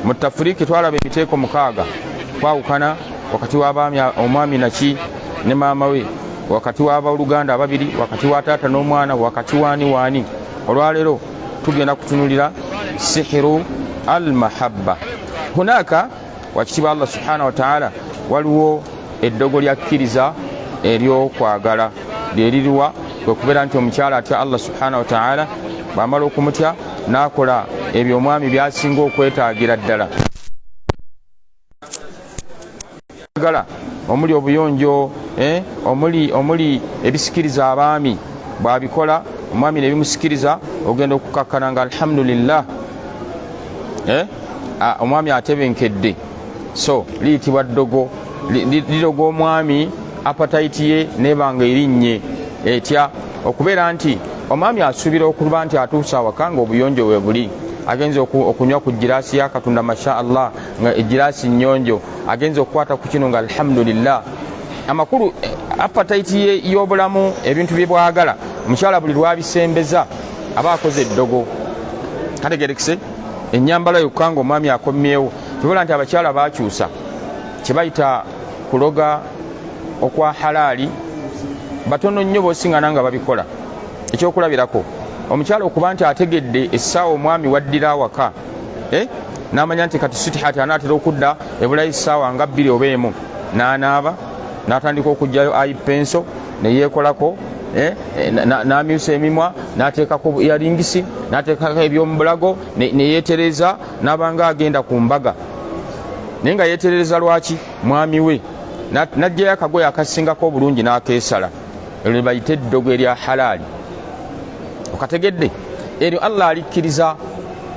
mu tafuriki twalaba emiteeko mukaaga kwawukana wakati w'abaami omwami naki ne maama we, wakati w'abooluganda ababiri, wakati wa taata n'omwana, wakati waani waani. Olwaleero tugenda kutunulira sihiru al mahabba. Hunaka wakitibwa Allah subhanahu wa ta'ala waliwo eddogo lya kkiriza ery'okwagala lyeriruwa kwe kubeera nti omukyala atya Allah subhanahu wa ta'ala, bw'amala okumutya n'akola ebyo omwami byasinga okwetaagira ddala. Omuli obuyonjo, omuli ebisikiriza abaami, bw'abikola omwami ne bimusikiriza, ogenda okukakkana nga alhamdulillah omwami atebenkedde. So liyitibwa ddogo, liroga omwami apatayiti ye nebanga erinnye etya, okubeera nti omwami asuubira okuba nti atuusa awaka nga obuyonjo we buli, agenze okunywa ku giraasi ya Katonda masha Allah nga egiraasi nnyonjo, agenze okukwata ku kino nga alhamdulillah. Amakulu apatayiti ye y'obulamu, ebintu bye bwagala, omukyala buli lwabisembeza aba akoze eddogo. Kategerekese ennyambala yokka nga omwami akomyewo. Tubula nti abakyala bakyusa kye bayita kuloga okwa halaali, batono nnyo b'osiŋŋana nga babikola. Ekyokulabirako omukyala okuba nti ategedde essaawa omwami waddira awaka, n'amanya nti kati sitihati anaatera okudda ebulayi essaawa nga 2 oba 1, n'anaaba n'atandika okugyayo ayipenso ne yeekolako, n'amyusa emimwa, n'ateekako eyaringisi, n'ateekako ebyomubulago, ne yeetereza, n'abanga agenda ku mbaga. Naye nga yeetereza lwaki? Mwami we n'ajjayo akagoye akasingako obulungi n'akeesala. Eryo bayita eddogo erya halaali. Okategedde eryo Allah alikkiriza.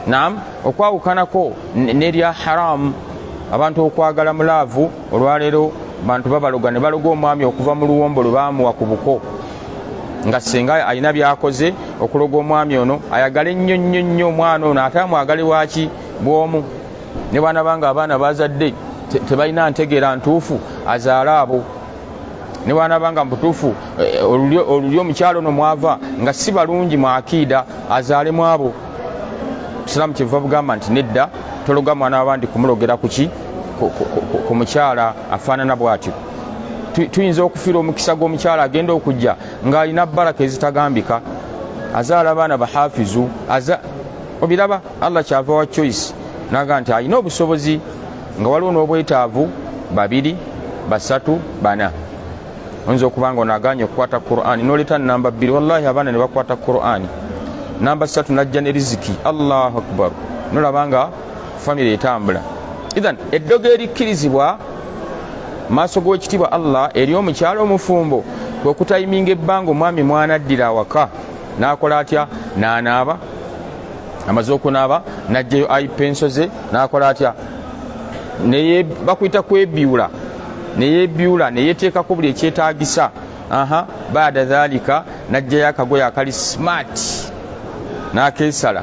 Naam, okwawukanako n'erya haramu, abantu okwagala mulaavu. Olwaleero bantu babaloga ne baloga omwami okuva mu luwombo lwe baamuwa ku buko, nga senga alina byakoze okuloga omwami ono ayagale nnyo nnyo nnyo omwana ono, ate amwagale waaki bw'omu. Ne baana banga abaana bazadde tebalina ntegeera ntuufu azaala abo. Ne baana banga mbutuufu olulyo omukyalo ono mwava nga si balungi mu akiida, azaalemu abo. Islamu kiva bugamba nti nedda, tologa mwana w'abandi kumulogera kuki ku mukyala afaanana bw'atyo. Tuyinza okufiira omukisa gw'omukyala agenda okujja ng'alina baraka ezitagambika, azaala abaana bahafizu, obiraba Allah kyava wa choice naga nti alina obusobozi nga waliwo n'obwetaavu 2, 3, 4. Oyinza okuba nga onaganye okukwata Qur'ani n'oleta namba 2, wallahi abaana ne bakwata Qur'ani. Namba 3 najja ne riziki. Allahu akbar, nolaba nga family etambula. Idhan eddogo erikkirizibwa maaso g'ekitibwa Allah eri omukyalo omufumbo kwe kutayiminga ebbanga omwami mwanaddira awaka, n'akola atya? N'anaaba, amaze okunaaba n'ajjayo ayipenso ze, n'akola atya? Bakuyita kwebyula, neyebyula neyeteekako buli ekyetaagisa. Baada dhalika n'ajjayo akagoye akali smart n'akeesala.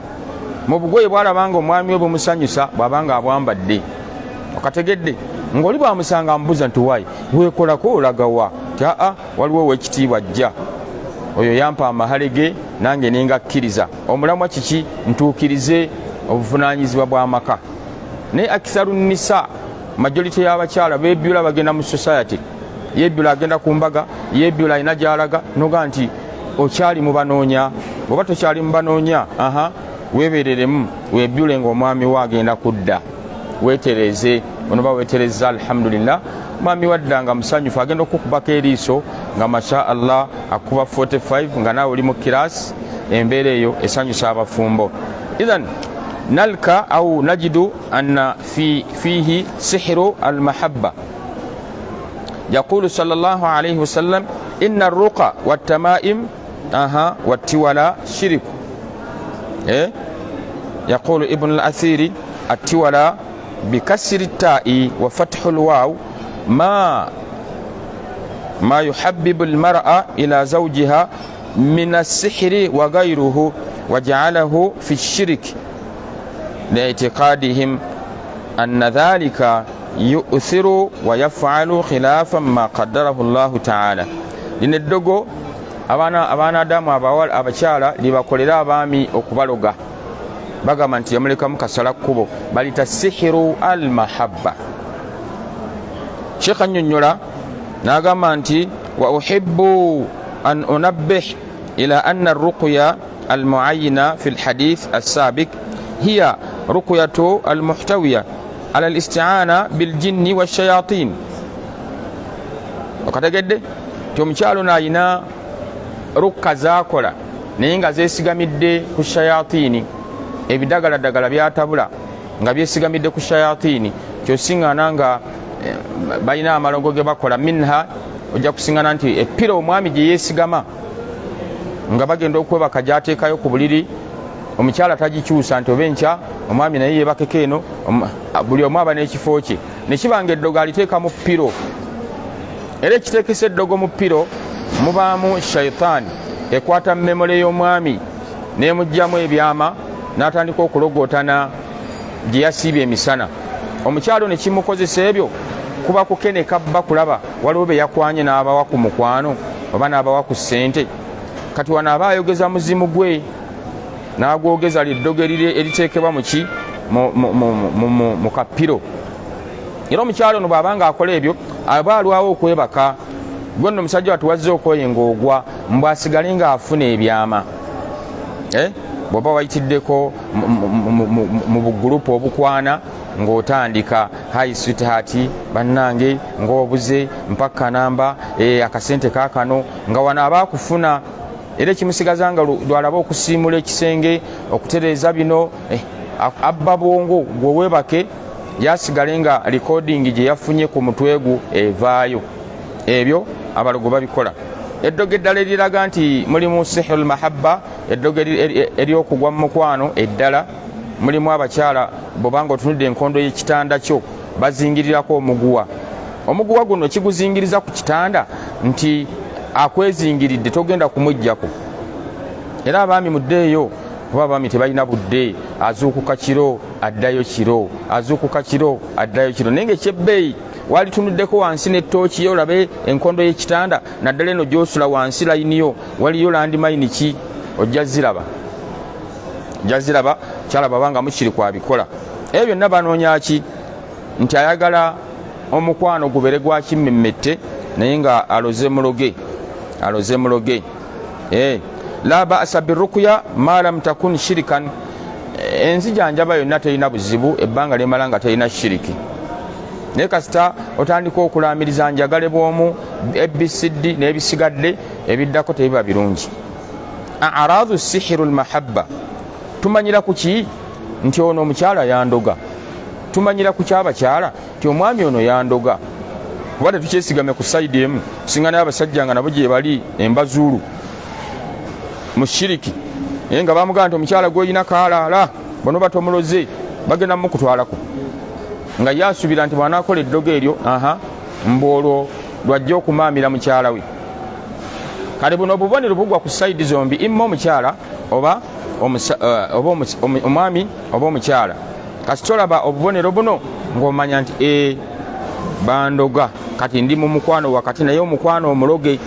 Mu bugoye bw'alabanga omwami we bumusanyusa bw'abanga abwambadde. Okategedde ng'oli bwamusanga amubuuza nti waayi weekolako olagawa? Waliwo ow'ekitiibwa ajja, oyo yampa amahale ge nange nengakkiriza. Omulamwa kiki? Ntuukirize obuvunaanyizibwa bw'amaka. Naye akitharu nisa, majority y'abakyala beebyula bagenda mu society, yeebyula agenda ku mbaga, yeebyula alina gy'alaga, noga nti okyali mu banoonya. Bw'oba tokyali mu banoonya, weebereremu weebyule ng'omwami we agenda kudda, weetereze. Onoba weetereza alhamdulillah, mwami wadda nga musanyufu, agenda okukubako eriiso nga masha Allah akuba 45 nga naawe oli mu kiraasi. Embeera eyo esanyusa abafumbo. Idhan nalka au najidu anna fihi sihru almahabba. Yaqulu sallallahu alayhi wasallam inna arruqa wattamaim wattiwala shiriku. يقول ابن الأثير التولى بكسر التاء وفتح الواو ما يحبب المرأة إلى زوجها من السحر وغيره وجعله في الشرك لاعتقادهم أن ذلك يؤثر ويفعل خلافا ما قدره الله تعالى. abaana adamu abawala abakyala libakolera abaami okubaloga bagamba nti yamulekamu kasala kkubo, balita sihiru al mahabba. Sheikh annyonnyola n'agamba nti wa uhibbu an unabbih ila anna ar-ruqya al-mu'ayyana fi al-hadith as-sabiq hiya ruqyatu al-muhtawiya ala al-isti'ana bil-jinni wash-shayatin. Okategedde ti omukyalo n'ayina rukka z'akola naye nga zeesigamidde ku shayatini, ebidagaladagala byatabula nga byesigamidde ku shayatini, kyosiŋŋaana nga balina amalongo ge bakola. Minha ojja kusiŋŋana nti epira omwami gye yeesigama nga bagenda okwebaka gy'ateekayo ku buliri, omukyala tagikyusa nti oba enkya omwami naye yeebakeko eno, buli omu aba n'ekifo kye. ne kibanga eddogo aliteeka mu piro, era ekiteekesa eddogo mu piro mubaamu shaitaani ekwata memole y'omwami n'emugjamu ebyama n'atandika okulogootana gye yasiibye emisana. Omukyalo ne kimukozesa ebyo kuba kukeneka bba kulaba waliwo be yakwanye n'abawa ku mukwano oba n'abawa ku ssente. Kati wano aba ayogeza muzimu gwe n'agwogeza liddogo eriteekebwa muki mu kapiro. Era omukyalo ono bw'aba ng'akola ebyo aba alwawo okwebaka. Gwe nno omusajja watuwazze okwoyenga ogwa mbw asigale ng'afuna ebyama. Bw'oba wayitiddeko mu bugurupu obukwana ng'otandika hayi sweetheart bannange ng'obuze mpaka namba akasente kaakano nga wano aba akufuna. Era ekimusigaza nga lwalaba okusiimula ekisenge okutereeza bino abba bwongo gwe weebake yasigale nga recording gye yafunye ku mutwegu evaayo. Ebyo abalogo babikola. Eddogo eddala eriraga nti mulimu sihirul mahabba, eddogo eryokugwa mu mukwano eddala, mulimu abakyala bw'obanga otunudde enkondo y'ekitanda kyo bazingirirako omuguwa. Omuguwa guno kiguzingiriza ku kitanda nti akwezingiridde togenda kumuggyako. Era abaami muddeeyo kuba abaami tebalina budde, azuukuka kiro addayo kiro, azuukuka kiro addayo kiro. Naye ngaekyebbeeyi walitunuddeko wansi n'ettooki yo olabe enkondo y'ekitanda, naddala eno gy'osula wansi layiniyo waliyo landmine ki ojja ziraba, ojja ziraba kyalaba banga mukiri kwabikola. Ebyo byonna banoonya ki? Nti ayagala omukwano gubere gwa kimmemmette naye nga aloze muloge, aloze muloge. La ba'sa birruqya ma lam takun shirikan. Enzijanjaba yonna terina buzibu ebbanga lyemala nga terina shiriki. Naye kasita otandika okulaamiriza njagale bw'omu ABCD n'ebisigadde ebiddako tebiba birungi. A'radu sihiru al-mahabba. Tumanyira ku ki? Nti ono omukyala yandoga. Tumanyira ku ky'abakyala nti omwami ono yandoga. Kuba tetukyesigame ku sayidi emu, tusinga naye abasajja nga nabo gye bali embazuulu mu shiriki. Naye nga bamugamba nti omukyala gw'olina kaalaala bono batomuloze bagenda mukutwalako. Nga yasubira nti bw'anaakola eddogo eryo mboolwo lwajja okumaamira mukyala we. Kale buno obubonero bugwa ku sayidi zombi, imma omukyala oba omwami oba omukyala. Kasita olaba obubonero buno ng'omanya nti bandoga, kati ndi mu mukwano wakati, naye omukwano omuloge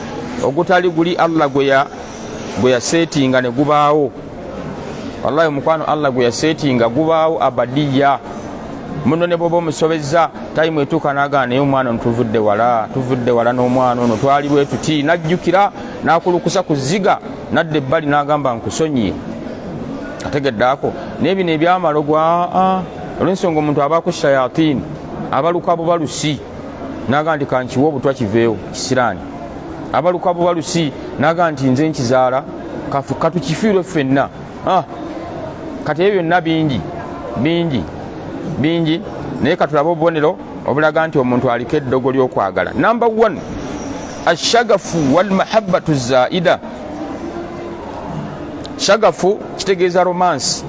ogutali guli Allah gwe yaseetinga ne gubaawo. Wallahi omukwano Allah gwe yaseetinga gubaawo abadiya. Muno ne bwoba omusobezza tayimu etuuka n'agaana naye omwana ono tuvudde wala n'omwana ono twali bwe tuti, n'ajjukira n'akulukusa ku zziga n'adda ebbali n'agamba nkusonyiye. Ategeddaako naye bino ebyamalogwa olw'ensonga omuntu abaako shayatini abaluka bubalusi n'agamba nti kankiwa obutwa kiveewo kisiraani. Abaluka bubalusi n'agamba nti nze nkizaala katukifiirwe ffenna. Kati ebyo byonna bingi naye katulabe obubonero obulaga nti omuntu aliko eddogo ly'okwagala. Number 1 ashagafu wal mahabbatu zaida. Shagafu kitegeeza romance.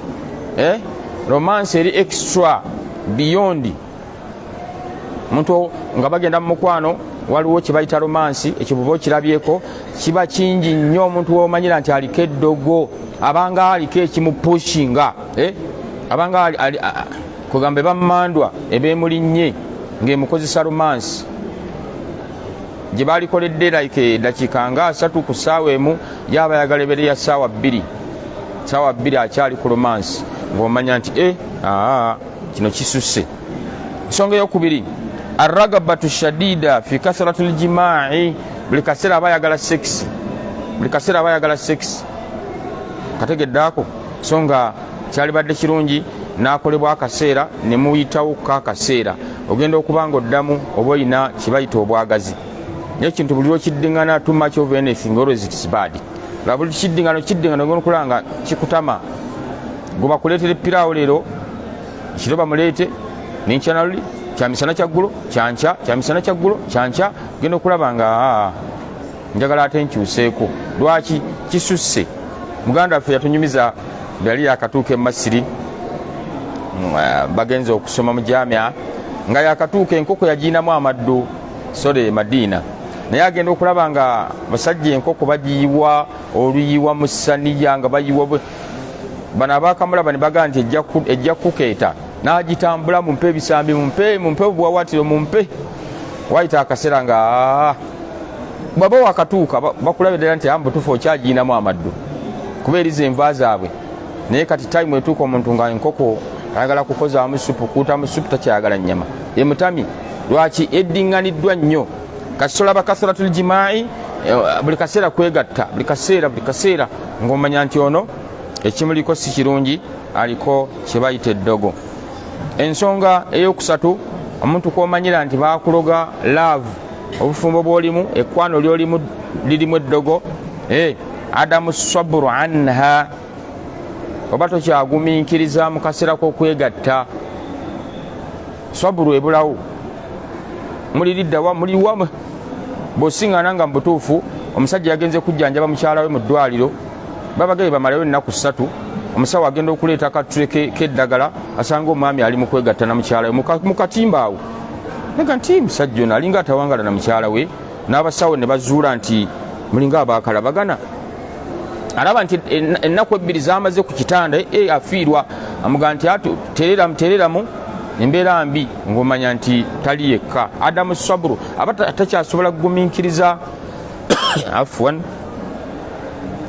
Romance eri extra beyond. Omuntu nga bagenda mu mukwano waliwo kye bayita romance, ekyo bw'oba okirabyeko kiba kingi nnyo. Omuntu w'omanyira nti aliko eddogo abanga aliko ekimupushinga, abanga kugamba bammandwa ebeemulinnye ng'emukozesa romance gye balikoledde like dakiika nga 3 ku ssaawa emu, yaba ayagala ebere ya ssaawa 2 akyali ku romance. ng'omanya nti kino kisusse. Ensonga ey'okubiri, arragabatu shadida fi kasratil jimaa'i, buli kaseera aba ayagala sex, buli kaseera aba ayagala sex. Kategeddaako so nga kyalibadde kirungi n'akolebwa akaseera ne muyitawo kaakaseera ogenda okuba nga oddamu oba olina kibayita obwagazi. Ekintu buli lwokiddiŋŋana too much of anything always it is bad. La buli kiddiŋŋano ogenda okulaba nga kikutama. Gwe bakuleetera epiraawo leero kiro bamuleete n'enkya luli kyamisana kyaggulo kyankya kyamisana kyaggulo kyankya ogenda okulaba nga njagala ate nkyuseeko. Lwaki? Kisusse. Muganda waffe yatunyumiza yali yakatuuka emasiri bagenze okusoma mu jamia nga yakatuuka enkoko yagiinamu amaddo sole Madiina, naye agenda okulaba nga basajja enkoko bagiyiwa oluyiwa mu ssaniya nga bayiwa bano abakamulaba ne bagaa nti ejja kukeeta n'agitambula mumpe ebisambi mumpe obuwawaatiro mumpe. Wayita akaseera nga bwaba wakatuuka bakulabirira nti ambutufu okyagiinamu amaddo kuba eriza enva zaabwe. Naye kati time etuuka omuntu nga enkoko ayagala kukozaamu supu, kuutamu supu takyayagala nnyama emutami. Lwaki? Eddiŋŋaniddwa nnyo. Kasola bakasratul jimaa'i, buli kaseera kwegatta, buli kaseera ng'omanya nti ono ekimuliko si kirungi, aliko kye bayita eddogo. Ensonga ey'okusatu, omuntu kw'omanyira nti baakuloga love, obufumbo bw'olimu, ekkwano ly'olimu lirimu eddogo, adamu sabru anha, oba tokyagumiikiriza mu kaseera k'okwegatta. Saburu ebulawo, muliriddawa muliwa bw'osiŋŋaana nga mu butuufu omusajja yagenze kujjanjaba mukyala we mu ddwaliro, babagaye bamalayo ennaku 3, omusawo agenda okuleeta akatule k'eddagala asanga omwami ali mu kwegatta na mukyala we mu katimba awo. Nega nti musajja ono alinga atawangala na mukyala we, n'abasawo ne bazuula nti mulinga abaakalabagana. Alaba nti ennaku 2 zamaze ku kitanda, afiirwa, amugaa nti tereramu embeera mbi, ng'omanya nti tali yekka. Adamu saburu, aba takyasobola kugumiikiriza afwan,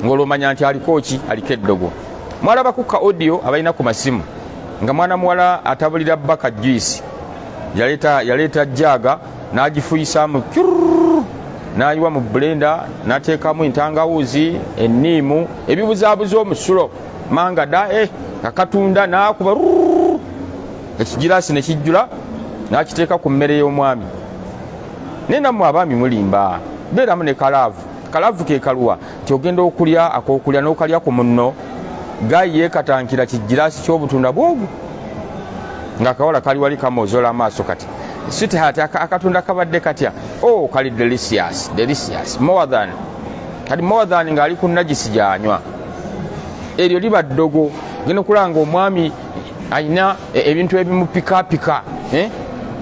ng'olwomanya nti aliko ki, aliko eddogo. Mwalabaku ka audio abalina ku masimu nga mwana muwala atabulira bbaka juice, yaleeta jaaga n'agifuyisaamu n'ayiwa mu blender n'ateekamu entangawuzi, enniimu, ebibuzaabuza omusulo, mangada akatunda n'akuba ekigiraasi ne kijjula n'akiteeka ku mmere y'omwami. Naye nammwe abaami mulimba, beeramu ne kalaavu ke kaluwa nti ogenda okulya akookulya n'okalya ku munno, gayi yeekatankira kigiraasi ky'obutunda bw'obwo ng'akawala kali wali kamoozola amaaso. Kati sweetheart akatunda kabadde katya? Kali delicious more than ng'ali ku najisi gy'anywa. Eryo liba ddogo. Genda okulanga omwami alina ebintu ebimupikaapika,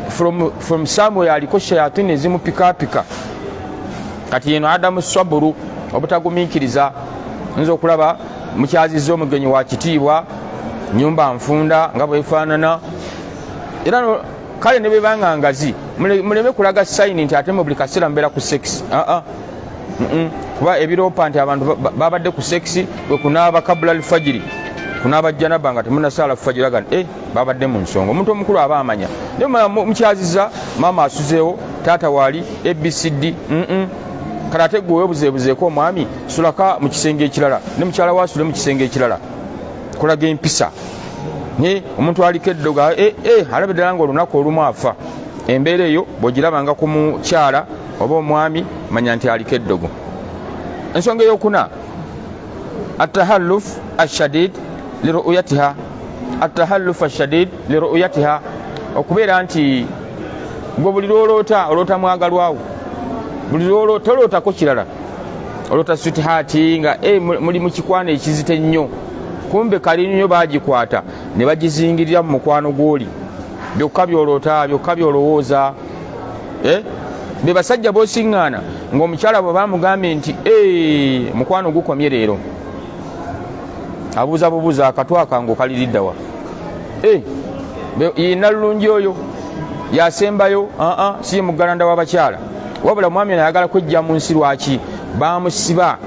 from somewhere aliko shayatini ezimupikaapika. Kati yeno adamu saburu, obutagumiikiriza. Nza okulaba mukyazizza omugenyi wa kitiibwa, nyumba nfunda nga bwefaanana. Era kale ne bwebanga ngazi muleme kulaga sayini nti ate mu buli kaseera mbeera ku sex. Kuba ebiroopa nti abantu babadde ku sex bwe kunaaba kabula alfajiri, kunaaba janaba nga temunasaala fajiri, agana babadde mu nsonga. Omuntu omukulu aba amanya. Naye mukyaziza maama asuzeewo, taata waali ABCD. Kale ate gwe weebuzeebuzeeko omwami, sulaka mu kisenge ekirala, ne mukyala waasule mu kisenge ekirala, kulaga empisa. Omuntu aliko eddogo alabe ddala nga olunaku olumu afa. Embeera eyo bw'ogirabanga ku mukyala oba omwami, manya nti aliko eddogo. Ensonga ey'okuna, atahalluf ashadid liru'yatiha, okubeera nti gwe buli lwoloota oloota mwagalwawo, buli lwoloota olootako kirala, oloota sweetheart nga muli mu kikwano ekizite ennyo, kumbe kali nnyo baagikwata ne bagizingirira mu mukwano gw'oli. Byokka byoloota, byokka byolowooza. Be basajja b'osiŋŋaana ng'omukyala bwe bamugambye nti mukwano gukomye leero, abuuza bubuuza akatw akange okaliriddawa. Yenna lulungi oyo yasembayo, si ye muggalanda w'abakyala, wabula mwami ayagala kwejja mu nsi. Lwaki? Bamusiba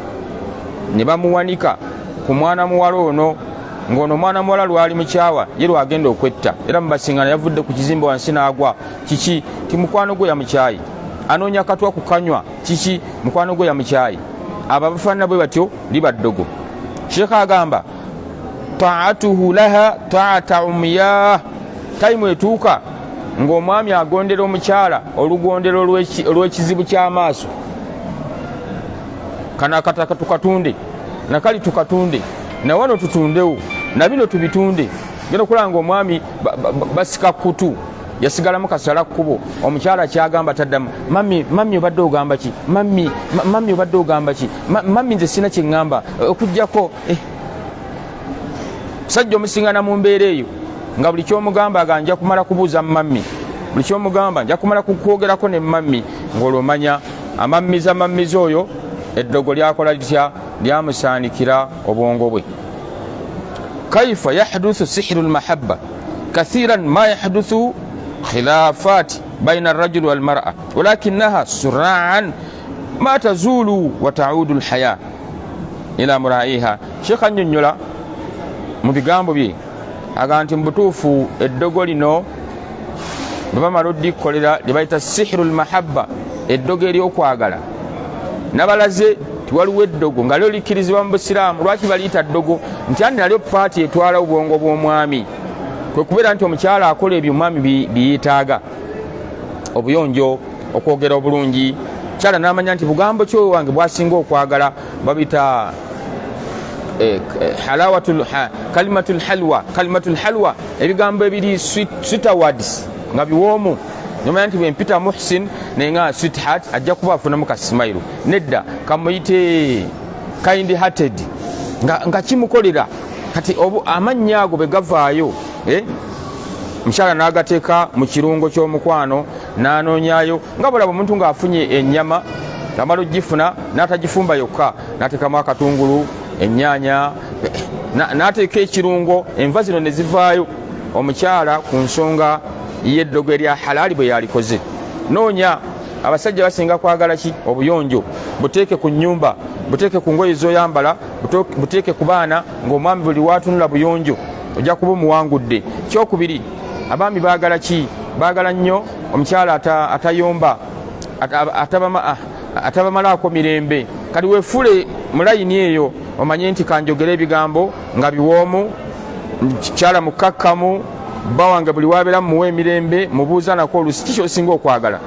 ne bamuwanika ku mwana muwala ono ng'ono omwana muwala lwali mukyawa ye lwagenda okwetta era mubasingana yavudde ku kizimbe wansi n'agwa kiki ti mukwano gwe yamukyayi anoonya katwa ku kanywa kiki mukwano gwe yamukyayi abo abafaanana bwe batyo liba ddogo. Sheekha agamba taatuhu laha taata umyah, tayimu etuuka ng'omwami agondera omukyala olugondero olw'ekizibu ky'amaaso. Kana akataka tukatunde nakali tukatunde na wano tutundewo na bino tubitunde. Genda kulanga omwami basika kutu yasigalamu kasala kkubo omukyala kyagamba taddamu mami obadde ogamba ki mami obadde ogamba ki mami nze sina kyeŋŋamba okujjako sajja omusingana mu mbeera eyo nga buli kyomugamba aga nja kumala kubuuza mami buli kyomugamba nja kumala kukwogerako ne mami ng'olwomanya amammiza oyo eddogo lyakola litya lyamusaanikira obwongo bwe. kaifa yahduthu sihiru lmahabba kathiran ma yahduthu khilafat baina arrajuli walmar'a walakinaha suraan ma tazulu wa taudu lhaya ila muraiha. Sheekha annyonnyola mu bigambo bye aga nti mu butuufu eddogo lino bwe bamala oddikkolera lye bayita sihiru lmahabba, eddogo ery'okwagala. Nabalaze tiwaliwo eddogo nga lyo likkirizibwa mu busiraamu. Lwaki baliyita ddogo? Nti andi nalyo paati etwala obwongo bw'omwami, kwe kubeera nti omukyala akola ebyo omwami biyetaaga: obuyonjo, okwogera obulungi. Kyala n'amanya nti bugambo kyo wange bwasinga okwagala babita kalimatul halwa, ebigambo ebiri sweet words nga biwoomu. Nomanya nti bwempita Muhsin nenga sweetheart ajja kuba afunamu ka smile. Nedda kamuyite kind hearted nga kimukolera kati amannya ago bwe gavaayo mukyala n'agateeka mu kirungo ky'omukwano n'anoonyayo nga bulaba omuntu ng'afunye ennyama amala ogifuna n'atagifumba yokka n'ateekamu akatungulu, ennyaanya, n'ateeka ekirungo, enva zino ne zivaayo. Omukyala ku nsonga y'eddogo erya halaali bwe yalikoze. Noonya abasajja basinga kwagala ki? Obuyonjo. Buteeke ku nnyumba, buteeke ku ngoye z'oyambala, buteeke ku baana, ng'omwami buli waatunula buyonjo ojja kuba omuwangudde. Kyokubiri, abaami baagala ki? Baagala nnyo omukyala atayomba, atabamalaako mirembe. Kati weefule mu layini eyo omanye nti kanjogera ebigambo nga biwoomu, mukyala mukkakkamu, bba wange buli wabeera mumuwa emirembe, mubuuza nako olusi kiki osinga okwagala.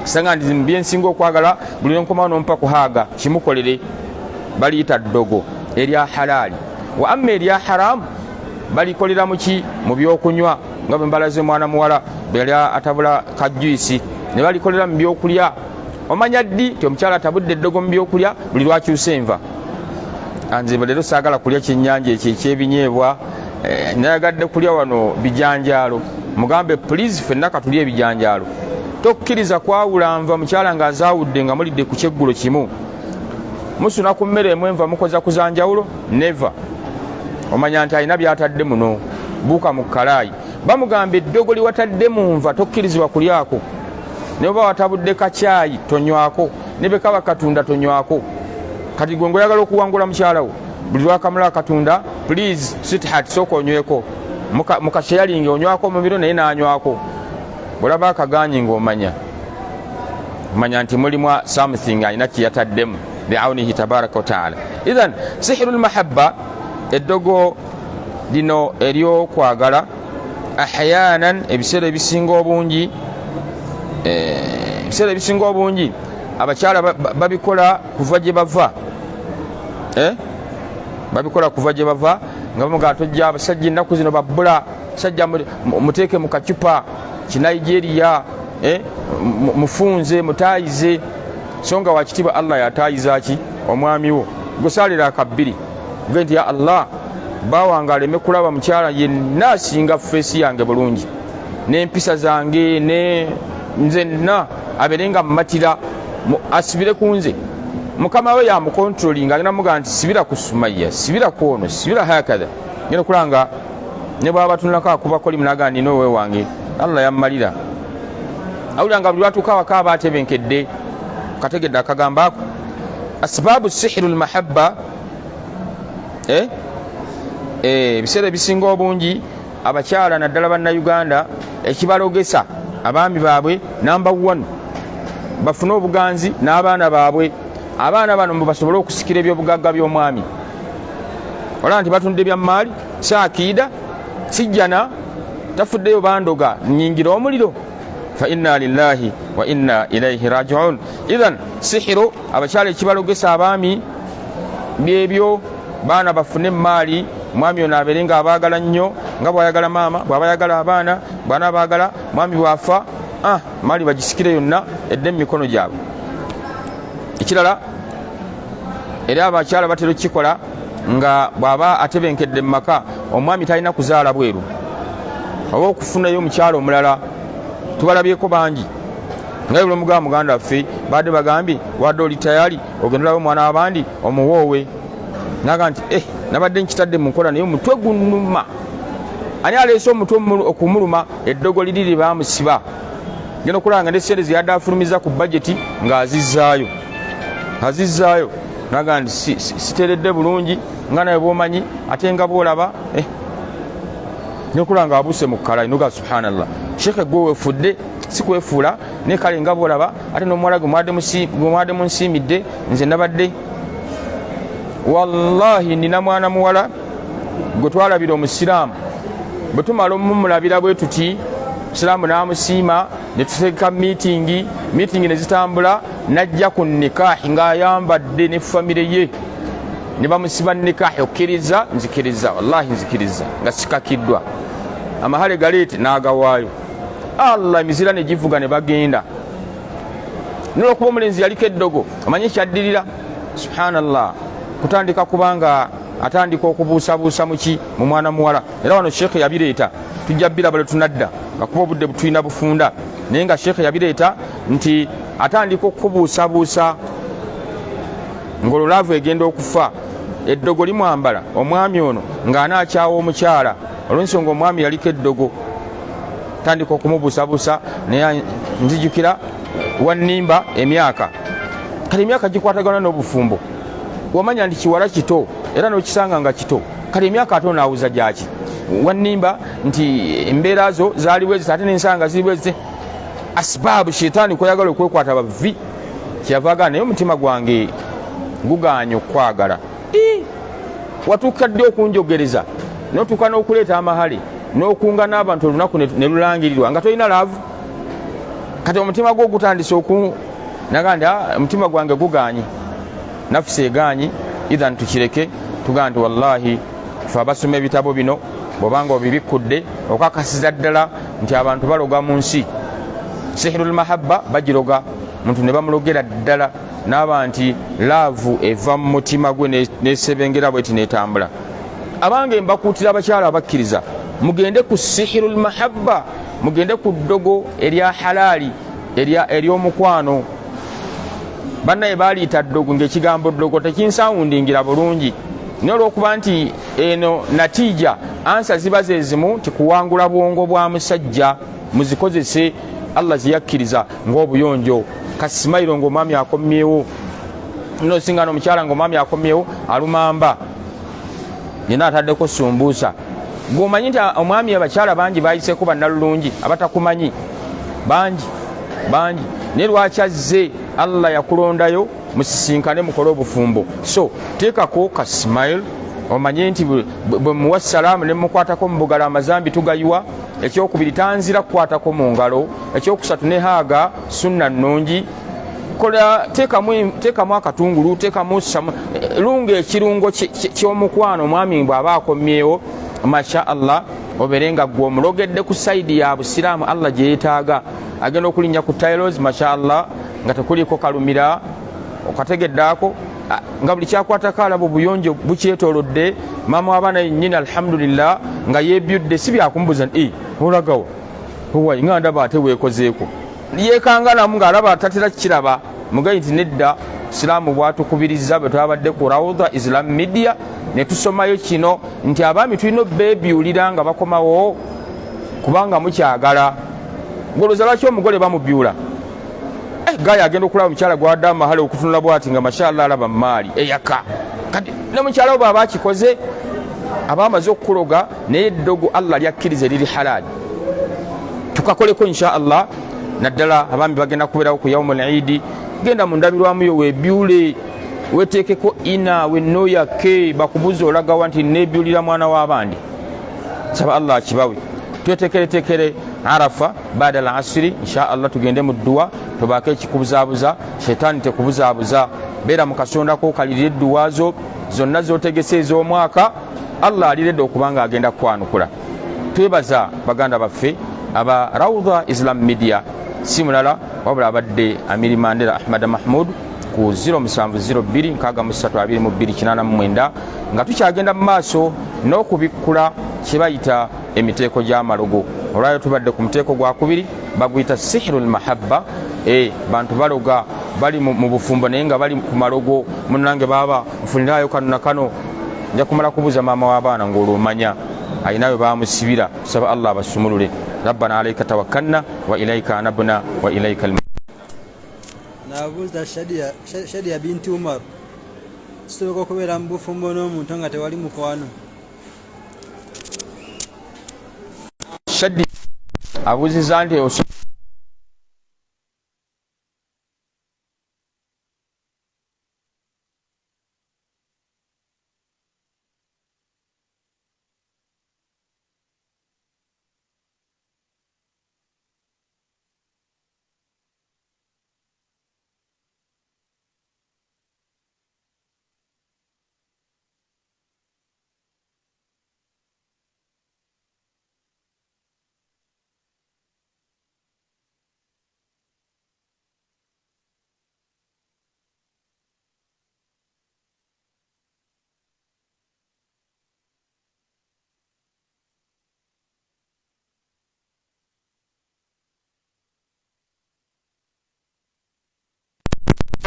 Sanga ndi byensinga okwagala buli lwenkomawo n'ompa kuhaaga kimukolere. Baliyita ddogo erya halaali. Wa amma erya haramu balikolera muki? Mu byokunywa, nga bwe mbalaze mwana muwala bwe yali atabula kajuyisi ne balikolera mu byokulya. Omanya ddi ti omukyala atabudde eddogo mu byokulya buli lwakyusa enva. Anze leero saagala kulya kyennyanja ekyo ekyebinyeebwa, nayagadde kulya wano bijanjaalo. Mugambe please ffenna katulya ebijanjaalo. Tokkiriza kwawula nva mukyala ng'azaawudde nga mulidde ku kyeggulo kimu. Musuna ku mmere emu enva mukoza kuzanjawulo? Never. Omanya nti alina byatadde muno, buuka mu kalaayi. Bamugamba eddogo liwatadde mu nva tokkirizibwa kulyako. Ne bwe watabudde kacaayi tonywako, ne bwe kaba katunda tonywako. Kati gwe ng'oyagala okuwangula mukyala wo buli lwakamula akatunda, please sweetheart sooka onyweko, mukashayalingi onywako omubiro naye n'anywako. Bw'olaba akagaanyi ng'omanya nti mulimu something alina kyeyataddemu biawunihi tabaraka wataala. Idhan sihiru lmahabba, eddogo lino ery'okwagala, ahyanan ebiseera ebisinga obungi abakyala babikola kuva gye bava. Babikola kuva gye bava nga bamugaa tojja abasajja ennaku zino babbula, sajja muteeke mu kacupa kinigeria, mufunze mutaayize. So nga wakitiibwa Allah yataayiza ki? Omwami wo. Gusaalira akabbiri ge nti ya Allah bawange aleme kulaba mukyala yenna asinga feesi yange bulungi n'empisa zange ne nzenna abeere nga mmatira asibire ku nze. Mukama we yamukontrolinga agenda mugaa nti sibira ku Sumayya, sibira ku ono, sibira hakadha. Ngenda kulanga ne bwaba tunulako akubako limu nagaa nina owe wange Allah yammalira. Awulira nga buli lwatuuka awaka aba atebenkedde. Kategedde akagambo ako. Asbaabu sihiru lmahabba, ebiseera ebisinga obungi abakyala naddala bannayuganda ekibalogesa abaami baabwe namba 1 bafune obuganzi n'abaana baabwe. Abaana bano mbu basobole okusikira ebyobugagga by'omwami. Olaba nti batunda ebyammaali saakiida sijjana tafuddeyo bandoga nnyingira omuliro. Fa inna lillahi wa inna ilaihi rajiun. Idhan sihiru abakyala ekibalogesa abaami byebyo baana bafune emmaali. Mwami ono abeere nga abaagala nnyo nga bw'ayagala maama, bw'aba ayagala abaana, bwana baagala mwami bw'afa maali bagisikire yonna edde mu mikono gyabwe. Ekirala era abakyala batera okukikola nga bw'aba atebenkedde mu maka omwami talina kuzaala bweru oba okufunayo omukyala omulala. Tubalabyeko bangi nga bwe mugamba muganda waffe badde bagambye wadde oli tayali ogenderawo omwana w'abandi omuwoowe naga nti nabadde nkitadde mu nkola naye omutwe gunnuma. Ani aleese omutwe okumuluma? Eddogo liri lye baamusiba. Genda okulanga ne sente ziyadde afulumiza ku bajeti ng'azizzaayo naga nti siteredde bulungi nga naye bw'omanyi ate nga bw'olaba nokulanga abuse mu kkala inoga subhanallah. Sheikh gwe wefudde si kwefuula naye kale nga bw'olaba ate n'omuwala gwe mwadde munsiimidde. Nze nabadde wallahi nina mwana muwala gwe twalabira omusiraamu bwe tumala omumulabira bwe tuti musiraamu n'amusiima ne tuteeka miitingi ne zitambula najja ku nikaahi ng'ayambadde ne famire ye ne bamusiba nikaahi. Okkiriza? Nzikiriza, wallahi nzikiriza nga sikakiddwa. Amahale galeete n'agawaayo. Allah emizira ne givuga ne bagenda. Nolwokuba omulenzi yaliko eddogo amanyi kyaddirira subhanallah kutandika kubanga atandika okubuusabuusa muki mu mwana muwala. Era wano Sheikh yabireeta tujja biraba lwe tunadda nga kuba obudde butuyina bufunda naye nga Sheikh yabireeta nti atandika okubuusabuusa ng'olulaavu egenda okufa. Eddogo limwambala omwami ono ng'anaakyawa omukyala olw'ensonga omwami yaliko eddogo. Tandika okumubuusabuusa naye nzijukira wannimba emyaka kale emyaka gikwatagana n'obufumbo. Wamanya nti kiwala kito era n'okisanga nga kito kale emyaka ate onaawuza gyaki. Wannimba nti embeera zo zaaliwo ezita ate n'ensanga ziriwo ezite asibaabu sheetaani kweyagala okwekwata bavi kyeyavaagana naye omutima gwange gugaanye okwagala. Watuuka ddi okunjogereza n'otuuka n'okuleeta amahale n'okunga n'abantu olunaku ne lulangirirwa nga tolina laavu kati omutima gwo gutandise naga nti omutima gwange gugaanye nafisi egaanyi. Idhan tukireke tugaa nti wallahi fe abasoma ebitabo bino bw'obanga obibikkudde okakasiza ddala nti abantu baloga mu nsi. Sihirul mahabba bagiroga muntu ne bamulogera ddala n'aba nti laavu eva mu mutima gwe nesebengera bweti netambula. Abange mbakuutira abakyala abakkiriza mugende ku sihirul mahabba, mugende ku ddogo erya halaali ery'omukwano. Bannaye baliita ddogo ng'ekigambo ddogo tekinsawundingira bulungi naye olw'okuba nti eno natiija ansa ziba ze zimu nti kuwangula bwongo bwa musajja muzikozese Allah ziyakkiriza ng'obuyonjo kasimayiro ng'omwami akomyewo nosingana omukyala ng'omwami akomyewo alumamba yena ataddeko sumbuusa. Gwomanyi nti omwami abakyala bangi bayiseeko bannalulungi abatakumanyi bangi naye lwaki azze Allah yakulondayo musisinkane mukole obufumbo. So teekako ka smile omanye nti bwe muwa salaamu ne mukwatako mu bugalo amazambi tugayiwa. Ekyokubiri tanzira kukwatako mu ngalo. Ekyokusatu ne haaga sunna nnungi. Kola teekamu akatungulu, teekamu lunga ekirungo ky'omukwano omwami bw'aba akomyewo masha Allah obeere nga gwe omulogedde ku sayidi ya busiraamu Allah gye yeetaaga. Agenda okulinnya ku tailos masha Allah nga tekuliko kalumira okategeddaako nga buli kyakwatako alaba obuyonjo bukyetoolodde. Maama w'abaana yennyini alhamdulillah nga yeebyudde si byakumubuuza nti olagawo owayi nga ndaba ate weekozeeko yeekanganamu ng'alaba tatera kiraba mugayi nti nedda Isiraamu bwatukubiriza bwe twabadde ku Rawda Islam Media ne tusomayo kino nti abaami tulina beebyulira nga bakomawo kubanga mukyagala. Ngoloza lwaki omugole bamubyula gaye agenda okulaba omukyala gwadde amahale okutunula bwati nga mashallah alaba maali eyaka kati ne mukyala we baba akikoze abamaze okukuloga naye eddogo Allah lyakkirize liri halali tukakoleko insha Allah naddala abambi bagenda kubeerawo ku yaumul eid genda mu ndabirwamu yo webyule weteekeko ina wennoyake bakubuza olagawa nti nebyulira mwana w'abandi saba Allah kibawe twetekeretekere Arafa baada al asri insha Allah tugende mu dua tubake ekikubuzaabuza shetani tekubuzaabuza beera mu kasondako kalirire edduwazo zonna zotegese ez'omwaka Allah aliredde okubanga agenda kwanukula twebaza baganda baffe aba Rawda Islam Media si mulala wabula abadde Amiri Mandela Ahmad Mahmud ku 0702632289 nga tukyagenda mu maaso n'okubikkula kibayita emiteeko gy'amalogo olwayo tubadde ku muteeko gwa kubiri baguyita sihirul mahabba bantu baloga bali mu bufumbo naye nga bali ku malogo munange baba nfunirayo kano na kano nja kumala kubuuza maama w'abaana ng'olumanya ayinayo bamusibira saba Allah abasumulule rabbana alayka tawakkalna wa ilayka anabna wa ilayka nabuuza Shadia binti Umar kisoboka okubeera mu bufumbo n'omuntu nga tewali mukwano Shadia abuuziza nti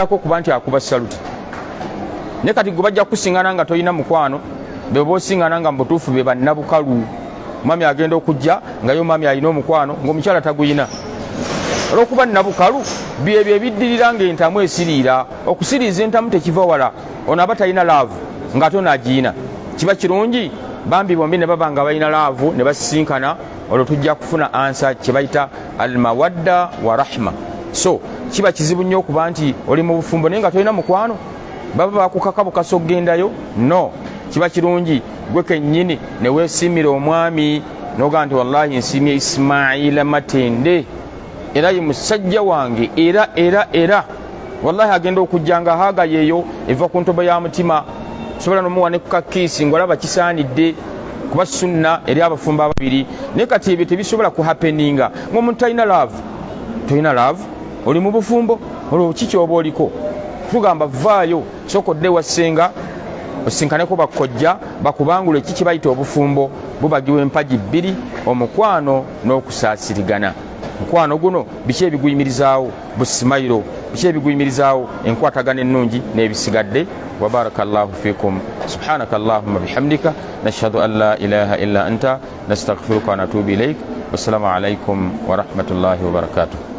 kuba nti akuba saluti ne kati gwe bajja kusingana nga toyina mukwano be bosingana nga mbutuufu be bannabukalu mami agenda okujja nga yo mami alina omukwano ng'omukyala taguyina olw'okuba nnabukalu byebyo ebiddirira ng'entamu esiriira okusiriiza entamu tekiva wala ono aba talina laavu ng'ate onaagiina kiba kirungi bambi bombi ne baba nga balina laavu ne basisinkana olwo tujja kufuna ansa kye bayita almawadda wa rahma so kiba kizibu nnyo okuba nti oli mu bufumbo naye nga tolina mukwano baba bakukaka bukasa okugendayo no kiba kirungi gwe kennyini ne weesiimira omwami noga nti wallahi nsiimye Ismaila Matende era ye musajja wange era wallahi agenda okujja nga haaga yeeyo eva ku ntobo ya mutima sobola n'omuwa ne kukakiisi ng'olaba kisaanidde kuba sunna eri abafumbo ababiri naye kati ebyo tebisobola kuhapeninga ng'omuntu talina laavu tolina laavu oli mu bufumbo olwo kiki oba oliko tugamba vaayo sokodde wasenga osinkaneko bakojja bakubangula ekiki bayita obufumbo bubagiwa empaji bbiri omukwano n'okusaasirigana mukwano guno biki ebiguyimirizaawo busimayiro biki ebiguyimirizaawo enkwatagana ennungi n'ebisigadde wabarakallahu fikum subhanaka allahumma bihamdika nashhadu an la ilaha illa anta nastaghfiruka wa natubu ilaik wassalamu alaikum wa rahmatullahi wa barakatuh